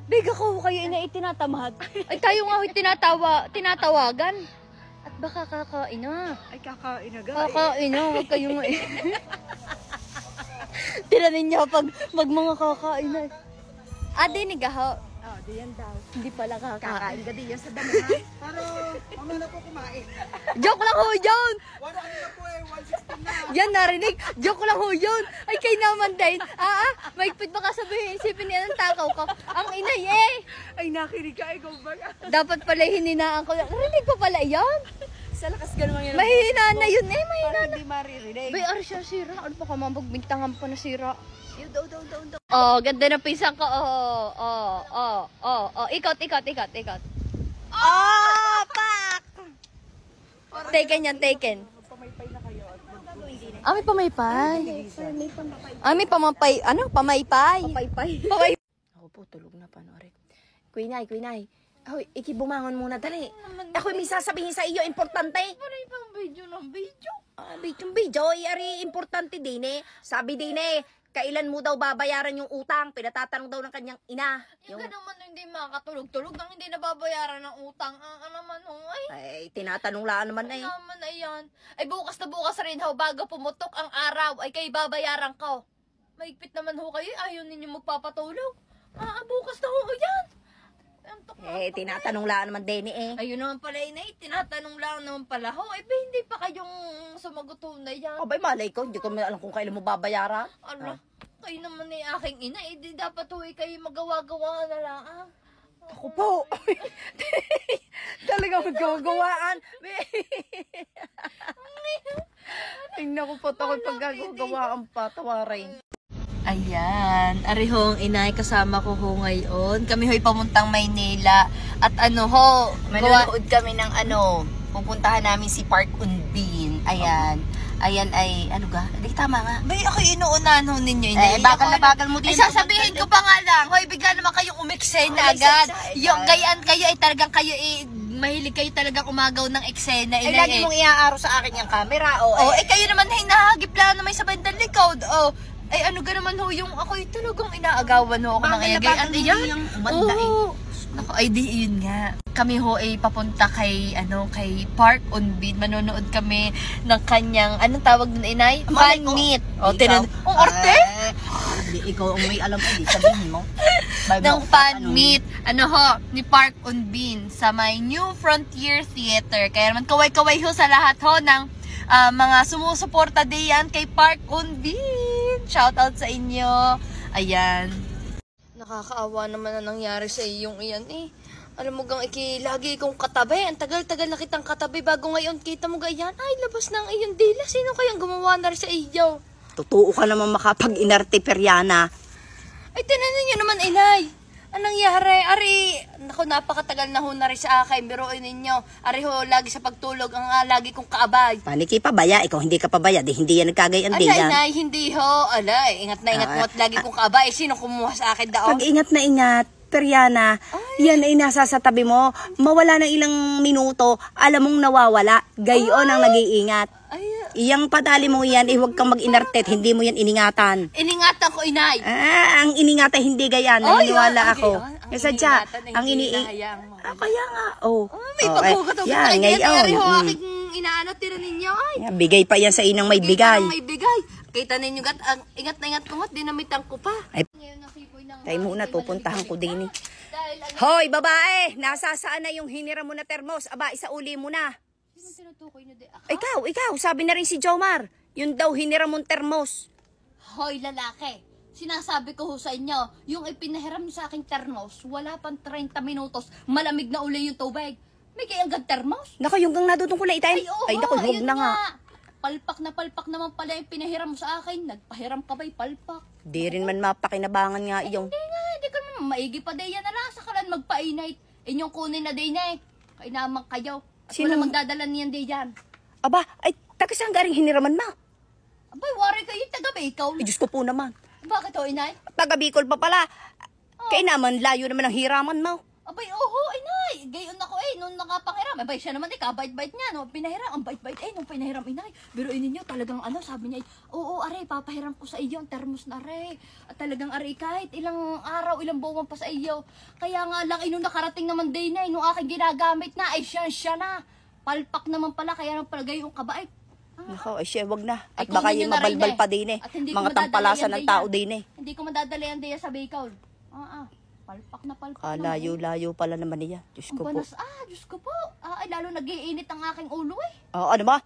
Biga ko kayo ina itinatamad. Ay tayo nga ho'y tinatawagan. At baka kakain na. Ay, kakain na ga. Kakain na, huwag kayo nga eh. Tiranin niya pag mga kakain na. Dinig ho. Oh, diyan daw. Hindi pala Kakain kakain. ka diyan sa damahan. Pero, mamaya na po kumain. Joke lang ho yun! Wala na po eh, 116 na. Yan narinig, joke lang ho yun. Ay kay naman din. Maigpit baka sabihin, isipin niya ng takaw ko. Ang inay eh. Ay, nakinig ka, ikaw ba? Dapat pala hininaan ko. Narinig pa pala yan. Sa lakas ganun yan. Mahina na yun eh, mahina Para na. hindi maririnig. Bay, ari siya sira. Ano pa ka magbintangan pa na sira? Yun, daw. Oh, ganda ng pisang ko. Ikot. Oh, pak! Taken yan, taken. Pamaypay na kayo. May pamaypay. May pamapay, pamaypay. Papaypay. Ako po, tulog na panoorin. Kuinay. Ahoy, ikibumangon muna, dali. Ako may sasabihin sa iyo, importante. Ano yung video ng video? Video, ari, importante din eh. Sabi din eh, kailan mo daw babayaran yung utang? Pinatatanong daw ng kanyang ina. Yung naman hindi makatulog-tulog nang hindi nababayaran ng utang. Naman Ay, tinatanong lang naman eh. naman ayan. Ay bukas na bukas rin ho, bago pumutok ang araw, ay kayo babayaran ko. Maigpit naman ho kayo, ayaw ninyo magpapatulog. Bukas na ho, ayan. Tinatanong lang naman din eh. Ayun naman pala inay, tinatanong lang naman pala ho. Hindi pa kayong sumagot ho na yan. Abay, malay ko, hindi ko alam kung kailan mo babayaran. Kayo naman ay aking ina, di dapat ho kayo magawa-gawa na lang. Ako po. Talagang magkagawaan. Tingnan ko po ako pagkagawaan pa, tawarin. Ayan, arihong inay kasama ko ho ngayon. Kami ho'y pamuntang Maynila. At Manonood kami ng pupuntahan namin si Park Unbin. Ayan. Ayan ay, di tama nga. Bay, ako inuunahan ho ninyo, inay. Bagal mo din. Ay, sasabihin ko pa nga lang, hoy, bigla naman kayong umeksena agad. Yung gayaan kayo, ay talagang kayo, mahilig kayo talagang umagaw ng eksena, Ay, inay. lagi mong iaaro sa akin yung camera. Kayo naman, ay nahagip lang naman sa bandang likod. Ay, naman ho, yung ako'y talagang inaagawan ho ako ng gayaan. Ayan. Umanda eh. Naku, ay di yun nga. Kami ho ay papunta kay Park Unbin. Manonood kami ng kanyang, anong tawag nun, inay? Fan meet. Ang arte? Ikaw ang may alam ko, di sabihin mo. Ng fan meet. Ni Park Unbin sa may New Frontier Theater. Kaya naman kaway-kaway ho sa lahat ho ng mga sumusuporta diyan kay Park Unbin. Shout out sa inyo. Ayan. Nakakaawa naman na nangyari sa iyong iyan eh. Alam mo gang lagi kong katabi. Ang tagal-tagal na kitang katabi bago ngayon kita mo ganyan. Ay, labas na ang iyong dila. Sino kayang gumawa na rin sa iyo? Totoo ka naman makapag-inarte, Periana. Ay, tinanin niyo naman, inay. Anong nangyari? Ari, naku, napakatagal na ho na rin sa akin. Biruin ninyo. Ari ho, lagi sa pagtulog ang lagi kong kaabay. Paniki pabaya, ikaw hindi ka pabaya, di hindi yan nagkagayan di yan. Alay, hindi ho. Alay, ingat na ingat mo at lagi kong kaabay. Sino kumuha sa akin daon? Pag-ingat na ingat, Periana, yan ay nasa sa tabi mo. Mawala ng ilang minuto, alam mong nawawala. Gayon ang nag-iingat. Iyang padali mo yan, huwag kang mag-inartet, hindi mo yan iningatan. Iningatan ko, inay. Ang iningatan hindi gayan, naniniwala ako. Kasi sadya, ang kaya nga, may pagkukutok na yan, ngayon. Ari ho, aking inaano, tira ninyo, ay. Bigay pa yan sa inang may bigay. Kita ninyo, ingat na ingat ko nga, dinamitan ko pa. Ay, tayo muna, pupuntahan ko din. Hoy, babae, nasa saan na yung hinira mo na termos? Aba, isauli mo na. Sino tinutukoy nyo di ako? Ikaw, sabi na rin si Jomar. Yun daw, hinira mong termos. Hoy, lalaki. Sinasabi ko ho sa inyo, yung ipinahiram nyo sa aking termos, wala pang 30 minutos, malamig na uli yung tubig. May kayang termos? Nako, yung gang nadutong kulay tayo. Ay, naku, huwag na nga. Palpak naman pala yung pinahiram mo sa akin. Nagpahiram ka ba'y palpak? Di rin man mapakinabangan nga iyong. Hindi ka naman maigi pa day yan na lang. Sakalan magpa-inay. Inyong kunin na day na eh. Kainaman kayo. At wala magdadala niyan day yan. Aba, ay, taga saan garing hiniraman mo? Abay, wari kayo, taga Bicol. Ay, Diyos ko po naman. Bakit o, inay? Taga Bicol pa pala. Kaya naman, layo naman ang hiraman mo. Abay, oho, inay. Gayon ako eh. nung nakapangiram, abay siya naman kabait-bait niya, no, pinahiram, ang bait-bait, nung pinahiram inay, biruin ninyo, talagang sabi niya, oo, aray, papahiram ko sa iyo, ang termos na aray, at talagang aray, kahit ilang araw, ilang buwan pa sa iyo, kaya nga lang, nung nakarating naman din na, nung aking ginagamit na, ay siya na, palpak naman pala, kaya nang palagay yung kabait. Nako, ay siya, wag na. At Ay, baka kunin yung nyo na rin mabalbal eh. pa din eh. At hindi ko Mga madadala tampalasan yan, ng Dea. tao din eh. Hindi ko madadala yan diya sa Bicol. Palpak na palpak naman. Layo-layo pala naman niya. Diyos ko po. Diyos ko po. Ay, lalo nag-iinit ang aking ulo eh. Ano ba?